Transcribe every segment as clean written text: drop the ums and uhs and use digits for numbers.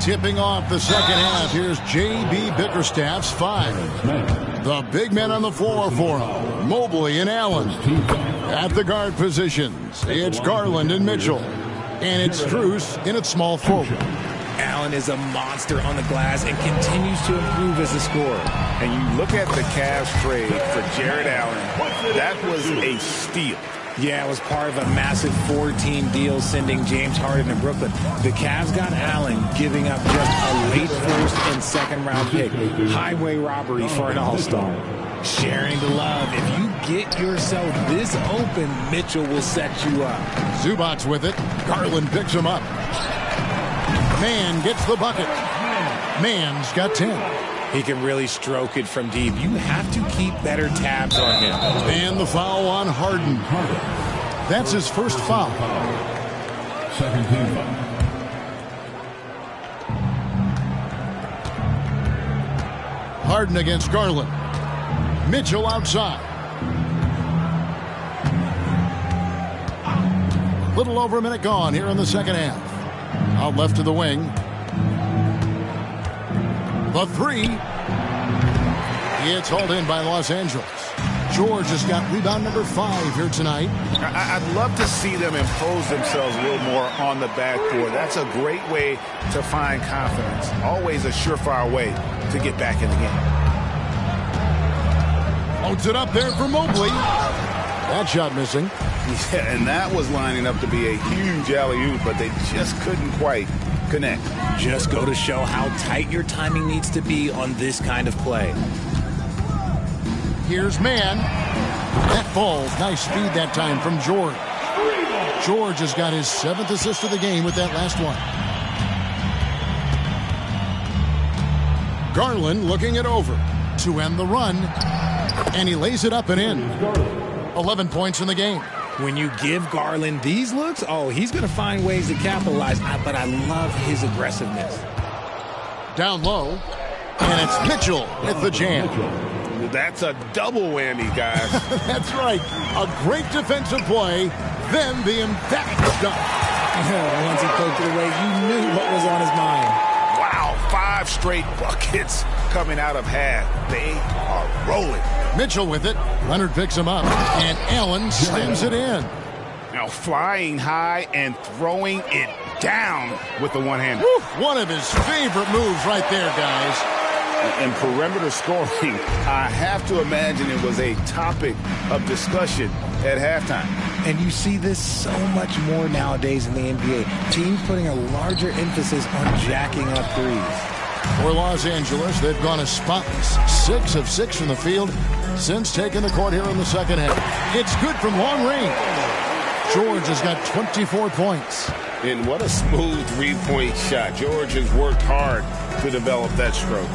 Tipping off the second half, here's J.B. Bickerstaff's 5. The big men on the floor for him, Mobley and Allen. At the guard positions, it's Garland and Mitchell. And it's Strus in at small forward. Allen is a monster on the glass and continues to improve as a scorer. And you look at the Cavs trade for Jared Allen, that was a steal. Yeah, it was part of a massive 4-team deal sending James Harden to Brooklyn. The Cavs got Allen, giving up just a late first and second round pick. Highway robbery for an all-star. Sharing the love. If you get yourself this open, Mitchell will set you up. Zubac's with it. Garland picks him up. Mann gets the bucket. Mann's got 10. He can really stroke it from deep. You have to keep better tabs on him. And the foul on Harden. That's his first foul. Second team foul. Harden against Garland. Mitchell outside. Little over a minute gone here in the second half. Out left to the wing. The 3. It's hauled in by Los Angeles. George has got rebound number 5 here tonight. I'd love to see them impose themselves a little more on the backboard. That's a great way to find confidence. Always a surefire way to get back in the game. Loads it up there for Mobley. That shot missing. Yeah, and that was lining up to be a huge alley-oop, but they just couldn't quite connect. Just go to show how tight your timing needs to be on this kind of play. Here's Mann. That falls. Nice speed that time from George. George has got his 7th assist of the game with that last one. Garland looking it over to end the run. And he lays it up and in. 11 points in the game. When you give Garland these looks, oh, he's going to find ways to capitalize. But I love his aggressiveness. Down low. And it's Mitchell with the jam. That's a double whammy, guys. That's right. A great defensive play, then the emphatic dunk. Once he poked it away, you knew what was on his mind. Wow, 5 straight buckets coming out of half. They are rolling. Mitchell with it. Leonard picks him up, and Allen slams it in. Now flying high and throwing it down with the one-hander. One of his favorite moves right there, guys. And perimeter scoring, I have to imagine it was a topic of discussion at halftime. And you see this so much more nowadays in the NBA. Teams putting a larger emphasis on jacking up threes. For Los Angeles, they've gone a spotless 6 of 6 from the field since taking the court here in the second half. It's good from long range. George has got 24 points. And what a smooth three-point shot. George has worked hard to develop that stroke.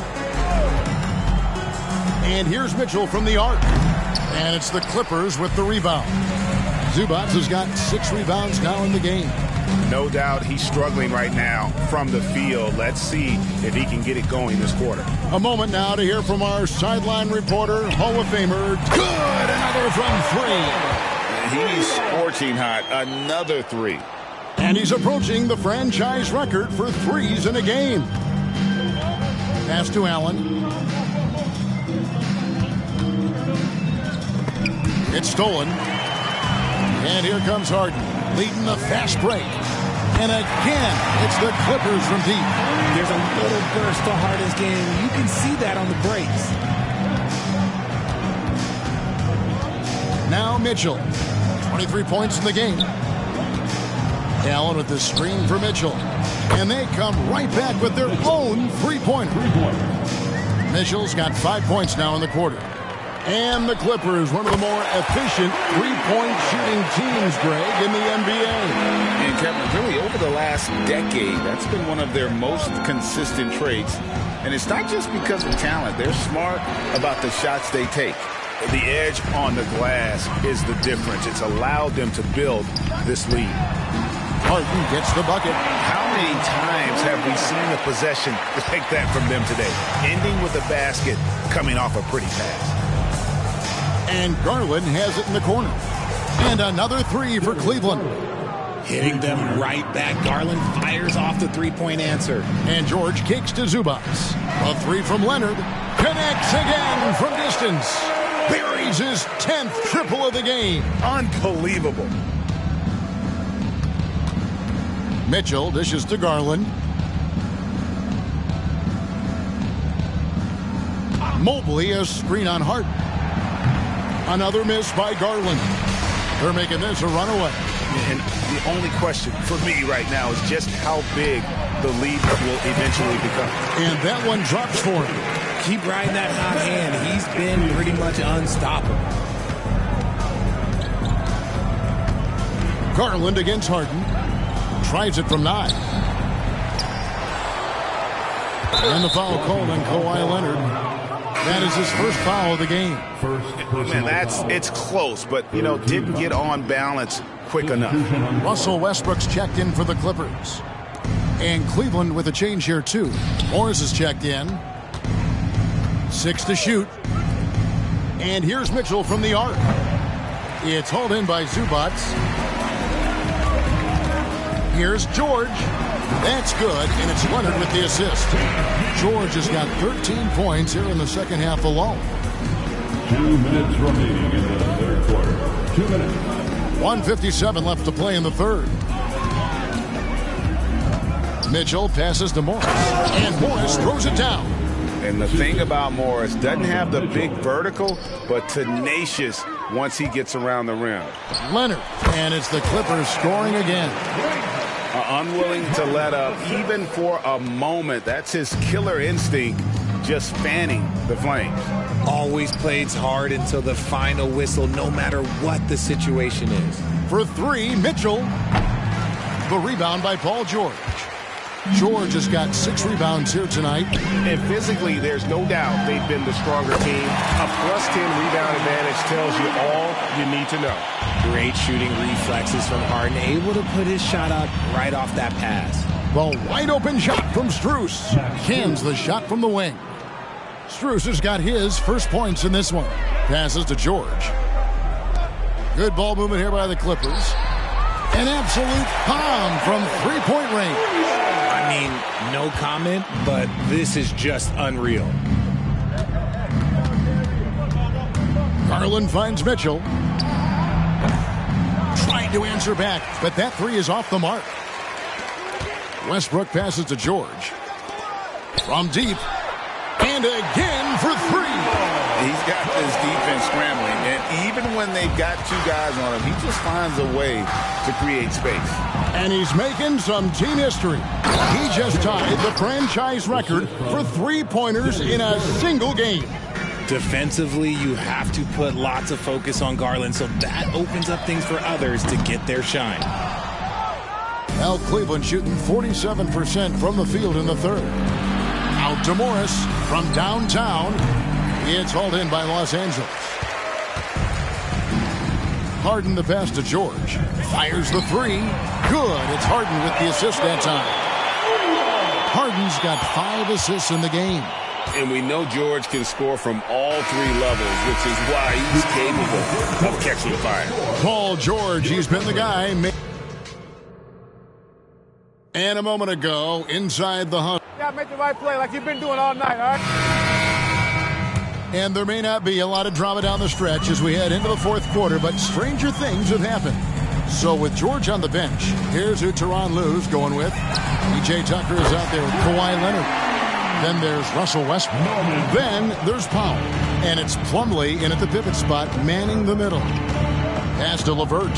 And here's Mitchell from the arc. And it's the Clippers with the rebound. Zubac has got 6 rebounds now in the game. No doubt he's struggling right now from the field. Let's see if he can get it going this quarter. A moment now to hear from our sideline reporter, Hall of Famer. Good! Another from 3. He's scorching hot. Another 3. And he's approaching the franchise record for threes in a game. Pass to Allen. It's stolen. And here comes Harden, leading the fast break. And again, it's the Clippers from deep. There's a little burst to Harden's game. You can see that on the breaks. Now Mitchell, 23 points in the game. Allen with the screen for Mitchell. And they come right back with their own three-pointer. Mitchell's got 5 points now in the quarter. And the Clippers, one of the more efficient three-point shooting teams, Greg, in the NBA. And Kevin, really over the last decade, that's been one of their most consistent traits. And it's not just because of talent. They're smart about the shots they take. The edge on the glass is the difference. It's allowed them to build this lead. Harden gets the bucket. How many times have we seen a possession like that from them today? Ending with a basket, coming off a pretty pass. And Garland has it in the corner. And another 3 for Cleveland. Hitting them right back. Garland fires off the three-point answer. And George kicks to Zubac. A three from Leonard. Connects again from distance. Buries his 10th triple of the game. Unbelievable. Mitchell dishes to Garland. Mobley, a screen on Harden. Another miss by Garland. They're making this a runaway. And the only question for me right now is just how big the lead will eventually become. And that one drops for him. Keep riding that hot hand. He's been pretty much unstoppable. Garland against Harden. Tries it from 9. And the foul called on Kawhi Leonard. That is his first foul of the game. Man, it's close, but, didn't get on balance quick enough. Russell Westbrook's checked in for the Clippers. And Cleveland with a change here, too. Morris is checked in. 6 to shoot. And here's Mitchell from the arc. It's hauled in by Zubac. Here's George. That's good, and it's Leonard with the assist. George has got 13 points here in the second half alone. 2 minutes remaining in the third quarter. 2 minutes. 1:57 left to play in the third. Mitchell passes to Morris, and Morris throws it down. And the thing about Morris, doesn't have the big vertical, but tenacious once he gets around the rim. Leonard, and it's the Clippers scoring again. Unwilling to let up, even for a moment. That's his killer instinct, just fanning the flames. Always plays hard until the final whistle, no matter what the situation is. For 3, Mitchell. The rebound by Paul George. George has got 6 rebounds here tonight. And physically, there's no doubt they've been the stronger team. A +10 rebound advantage tells you all you need to know. Great shooting reflexes from Harden, able to put his shot up right off that pass. The wide open shot from Strus. Cans the shot from the wing. Strus has got his first points in this one. Passes to George. Good ball movement here by the Clippers. An absolute bomb from three-point range. I mean, no comment, but this is just unreal. Garland finds Mitchell. Trying to answer back, but that 3 is off the mark. Westbrook passes to George. From deep. And again for 3. He's got this defense scrambling, and even when they've got 2 guys on him, he just finds a way to create space. And he's making some team history. He just tied the franchise record for 3-pointers in a single game. Defensively, you have to put lots of focus on Garland, so that opens up things for others to get their shine. Now Cleveland shooting 47% from the field in the third. Out to Morris from downtown. It's hauled in by Los Angeles. Harden the pass to George. Fires the 3. Good. It's Harden with the assist that time. Harden's got 5 assists in the game. And we know George can score from all 3 levels, which is why he's capable of catching fire. Paul George, he's been the guy. And a moment ago, inside the hunt. Yeah, make the right play like you've been doing all night, all right? And there may not be a lot of drama down the stretch as we head into the fourth quarter, but stranger things have happened. So with George on the bench, here's who Tyronn Lue's going with. P.J. Tucker is out there with Kawhi Leonard. Then there's Russell Westbrook. Then there's Powell. And it's Plumlee in at the pivot spot, manning the middle. Pass to LeVert.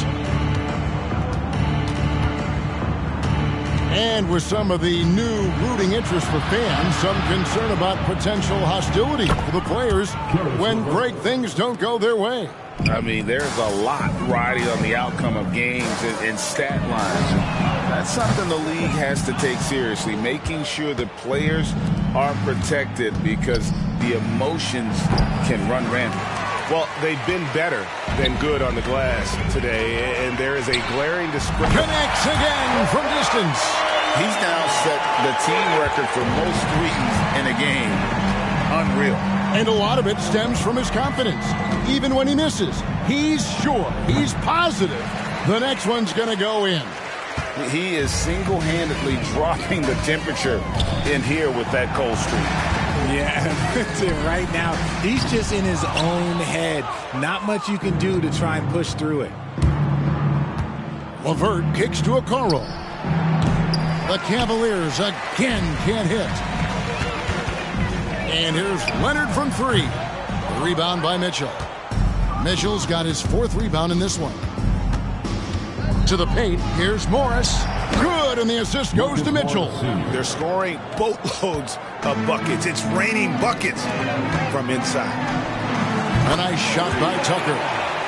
And with some of the new rooting interest for fans, some concern about potential hostility for the players when great things don't go their way. I mean, there's a lot riding on the outcome of games and stat lines. That's something the league has to take seriously, making sure the players are protected because the emotions can run rampant. Well, they've been better than good on the glass today, and there is a glaring discrepancy. Connects again from distance. He's now set the team record for most threes in a game. Unreal. And a lot of it stems from his confidence. Even when he misses, he's sure, he's positive the next one's going to go in. He is single-handedly dropping the temperature in here with that cold streak. Yeah, right now, he's just in his own head. Not much you can do to try and push through it. LeVert kicks to Okoro. The Cavaliers again can't hit. And here's Leonard from three. Rebound by Mitchell. Mitchell's got his 4th rebound in this one. To the paint, here's Morris. Good, and the assist goes to Mitchell. They're scoring boatloads of buckets. It's raining buckets from inside. A nice shot by Tucker.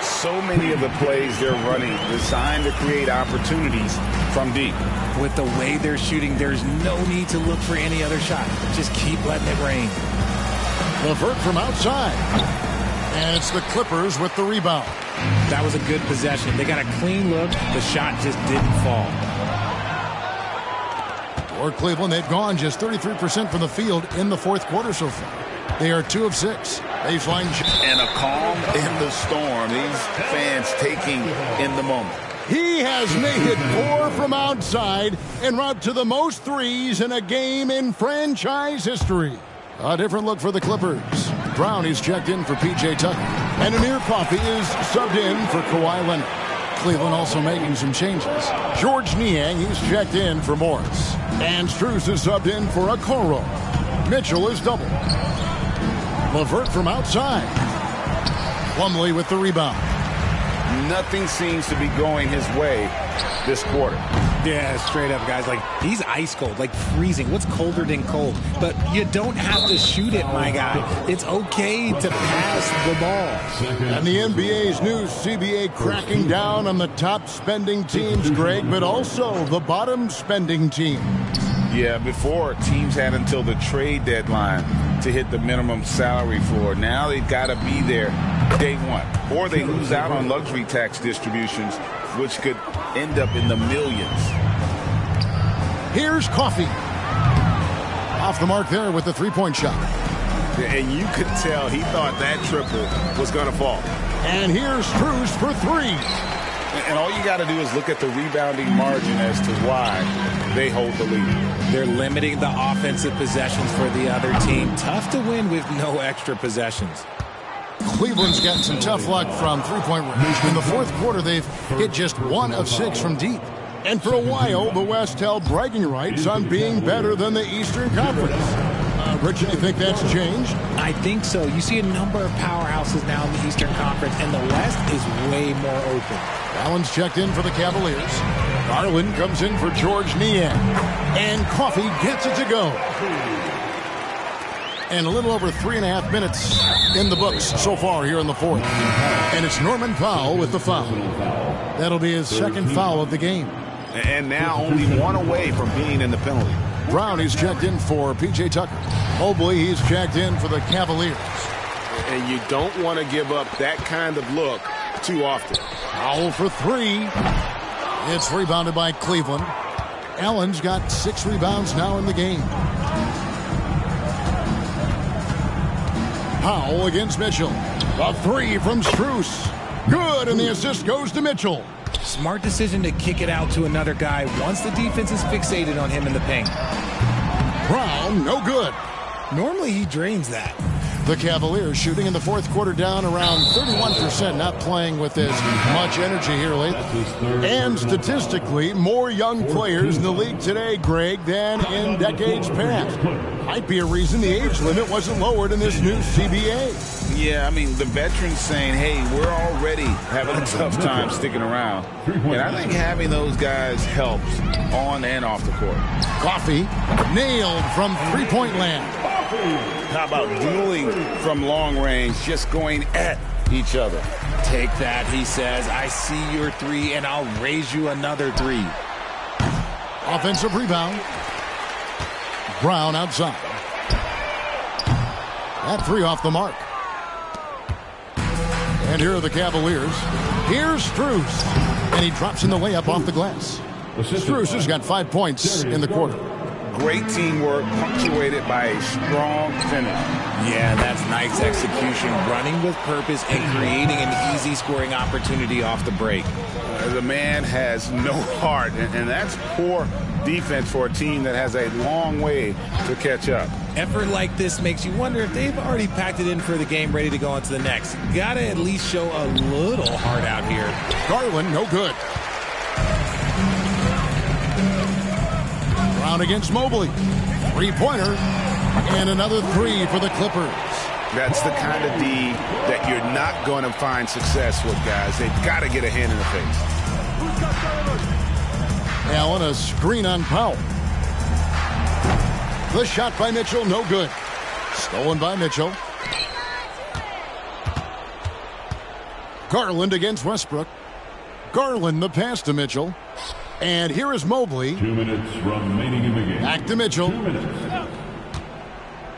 So many of the plays they're running designed to create opportunities from deep. With the way they're shooting, there's no need to look for any other shot. Just keep letting it rain. LeVert from outside. And it's the Clippers with the rebound. That was a good possession. They got a clean look. The shot just didn't fall. For Cleveland, they've gone just 33% from the field in the 4th quarter so far. They are 2 of 6. Baseline. And a calm in the storm. These fans taking in the moment. He has made it 4 from outside en route to the most threes in a game in franchise history. A different look for the Clippers. Brown is checked in for P.J. Tucker. And Amir Coffey is subbed in for Kawhi Leonard. Cleveland also making some changes. George Niang, he's checked in for Morris. And Strus is subbed in for Okoro. Mitchell is doubled. LeVert from outside. Plumlee with the rebound. Nothing seems to be going his way this quarter. Yeah, straight up, guys. Like, he's ice cold, like freezing. What's colder than cold? But you don't have to shoot it, my guy. It's okay to pass the ball. And the NBA's new CBA cracking down on the top spending teams, Greg, but also the bottom spending teams. Yeah, before teams had until the trade deadline to hit the minimum salary floor. Now they've got to be there day one, or they lose out on luxury tax distributions, which could end up in the millions. Here's Coffey. Off the mark there with the three-point shot. And you could tell he thought that triple was going to fall. And here's Strus for three. And all you got to do is look at the rebounding margin as to why they hold the lead. They're limiting the offensive possessions for the other team. Tough to win with no extra possessions. Cleveland's gotten some tough luck from three-point range. In the fourth quarter, they've hit just 1 of 6 from deep. And for a while, the West held bragging rights on being better than the Eastern Conference. Rich, you think that's changed? I think so. You see a number of powerhouses now in the Eastern Conference, and the West is way more open. Allen's checked in for the Cavaliers. Garland comes in for George Niang. And Coffey gets it to go. And a little over 3.5 minutes in the books so far here in the fourth. And it's Norman Powell with the foul. That'll be his second foul of the game. And now only 1 away from being in the penalty. Brown, he's checked in for P.J. Tucker. Mobley, he's checked in for the Cavaliers. And you don't want to give up that kind of look too often. Powell for 3. It's rebounded by Cleveland. Allen's got 6 rebounds now in the game. Powell against Mitchell. A 3 from Strus. Good, and the assist goes to Mitchell. Smart decision to kick it out to another guy once the defense is fixated on him in the paint. Brown, no good. Normally he drains that. The Cavaliers shooting in the fourth quarter down around 31%, not playing with as much energy here lately. And statistically, more young players in the league today, Greg, than in decades past. Might be a reason the age limit wasn't lowered in this new CBA. Yeah, I mean, the veterans saying, hey, we're already having a tough time sticking around. And I think having those guys helps on and off the court. Coffey nailed from three-point land. How about dueling from long range, just going at each other? Take that, he says. I see your 3, and I'll raise you another 3. Offensive rebound. Brown outside. That 3 off the mark. And here are the Cavaliers. Here's Strus. And he drops in the layup off the glass. Strus has got 5 points in the quarter. Great teamwork punctuated by a strong finish. Yeah, that's nice execution, running with purpose and creating an easy scoring opportunity off the break. The man has no heart, and that's poor defense for a team that has a long way to catch up. Effort like this makes you wonder if they've already packed it in for the game, ready to go on to the next. Gotta at least show a little heart out here. Garland, no good. Brown against Mobley. Three-pointer. And another three for the Clippers. That's the kind of D that you're not going to find success with, guys. They've got to get a hand in the face. Allen, a screen on Powell. The shot by Mitchell, no good. Stolen by Mitchell. Garland against Westbrook. Garland the pass to Mitchell. And here is Mobley. 2 minutes remaining in the game. Back to Mitchell. 2 minutes.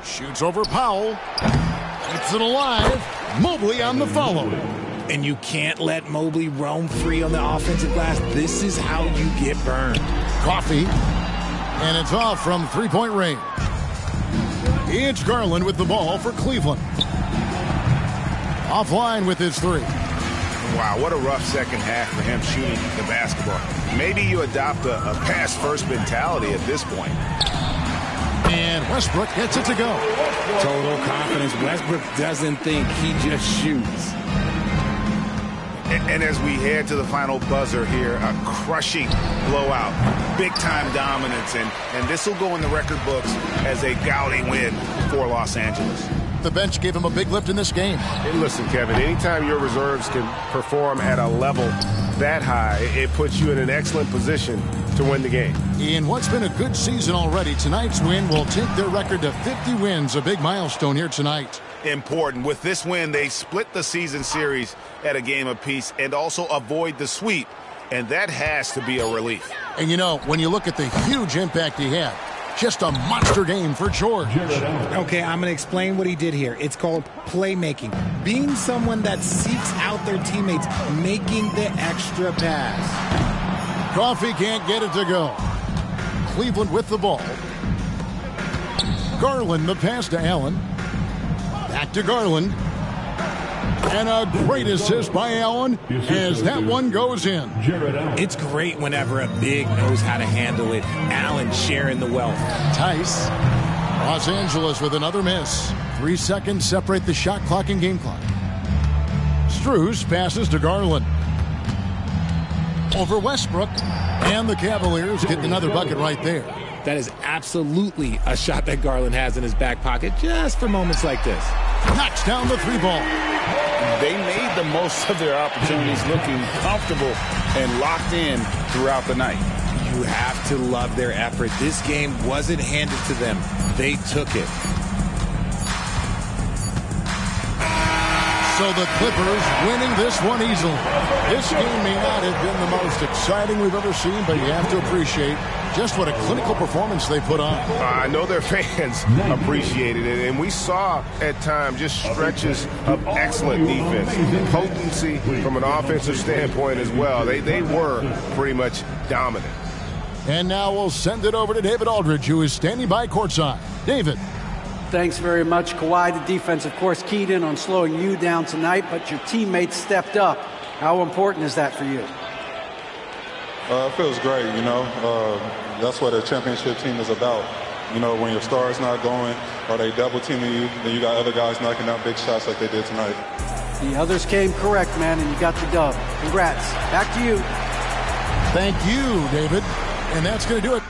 Shoots over Powell. Keeps it alive. Mobley on the follow. And you can't let Mobley roam free on the offensive glass. This is how you get burned. Coffee. And it's off from three-point range. It's Garland with the ball for Cleveland. Offline with his three. Wow, what a rough second half for him shooting the basketball. Maybe you adopt a pass-first mentality at this point. And Westbrook gets it to go. Total confidence. Westbrook doesn't think, he just shoots. And as we head to the final buzzer here, a crushing blowout, big-time dominance, and this will go in the record books as a gaudy win for Los Angeles. The bench gave him a big lift in this game. And listen, Kevin, anytime your reserves can perform at a level that high, it puts you in an excellent position to win the game. In what's been a good season already, tonight's win will take their record to 50 wins, a big milestone here tonight. Important. With this win, they split the season series at a game apiece and also avoid the sweep, and that has to be a relief. And you know, when you look at the huge impact he had, just a monster game for George. Okay, I'm going to explain what he did here. It's called playmaking. Being someone that seeks out their teammates, making the extra pass. Coffee can't get it to go. Cleveland with the ball. Garland the pass to Allen. Back to Garland. And a great assist by Allen as that one goes in. It's great whenever a big knows how to handle it. Allen sharing the wealth. Tice. Los Angeles with another miss. 3 seconds separate the shot clock and game clock. Strus passes to Garland. Over Westbrook. And the Cavaliers get another bucket right there. That is absolutely a shot that Garland has in his back pocket just for moments like this. Knocks down the three ball. They made the most of their opportunities, looking comfortable and locked in throughout the night. You have to love their effort. This game wasn't handed to them. They took it. So the Clippers winning this one easily. This game may not have been the most exciting we've ever seen, but you have to appreciate just what a clinical performance they put on. I know their fans appreciated it, and we saw at times just stretches of excellent defense, potency from an offensive standpoint as well. They were pretty much dominant. And now we'll send it over to David Aldridge, who is standing by courtside. David. Thanks very much, Kawhi. The defense, of course, keyed in on slowing you down tonight, but your teammates stepped up. How important is that for you? It feels great, you know. That's what a championship team is about. You know, when your star is not going or they double teaming you, then you got other guys knocking down big shots like they did tonight. The others came correct, man, and you got the dub. Congrats. Back to you. Thank you, David. And that's going to do it.